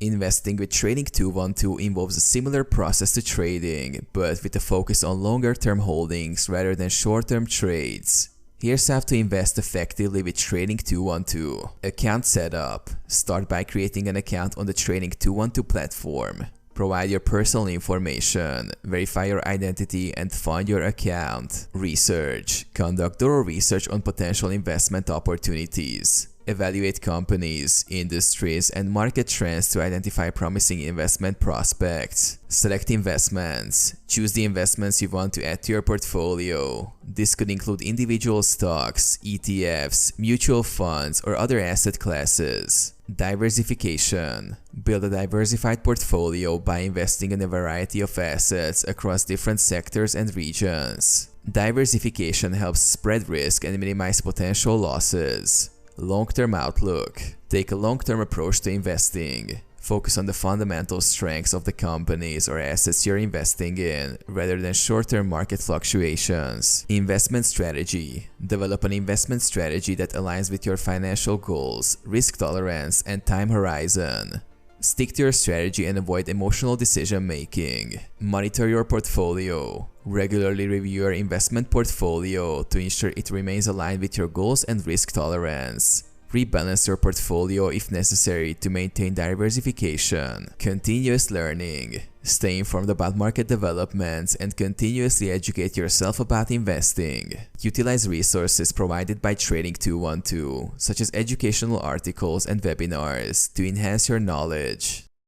Investing with Trading 212 involves a similar process to trading, but with a focus on longer-term holdings rather than short-term trades. Here's how to invest effectively with Trading 212. Account setup. Start by creating an account on the Trading 212 platform. Provide your personal information, verify your identity, and fund your account. Research. Conduct thorough research on potential investment opportunities. Evaluate companies, industries, and market trends to identify promising investment prospects. Select investments. Choose the investments you want to add to your portfolio. This could include individual stocks, ETFs, mutual funds, or other asset classes. Diversification. Build a diversified portfolio by investing in a variety of assets across different sectors and regions. Diversification helps spread risk and minimize potential losses. Long-term outlook. Take a long-term approach to investing. Focus on the fundamental strengths of the companies or assets you're investing in, rather than short-term market fluctuations. Investment strategy. Develop an investment strategy that aligns with your financial goals, risk tolerance, and time horizon. Stick to your strategy and avoid emotional decision-making. Monitor your portfolio. Regularly review your investment portfolio to ensure it remains aligned with your goals and risk tolerance. Rebalance your portfolio if necessary to maintain diversification. Continuous learning. Stay informed about market developments and continuously educate yourself about investing. Utilize resources provided by Trading 212, such as educational articles and webinars, to enhance your knowledge.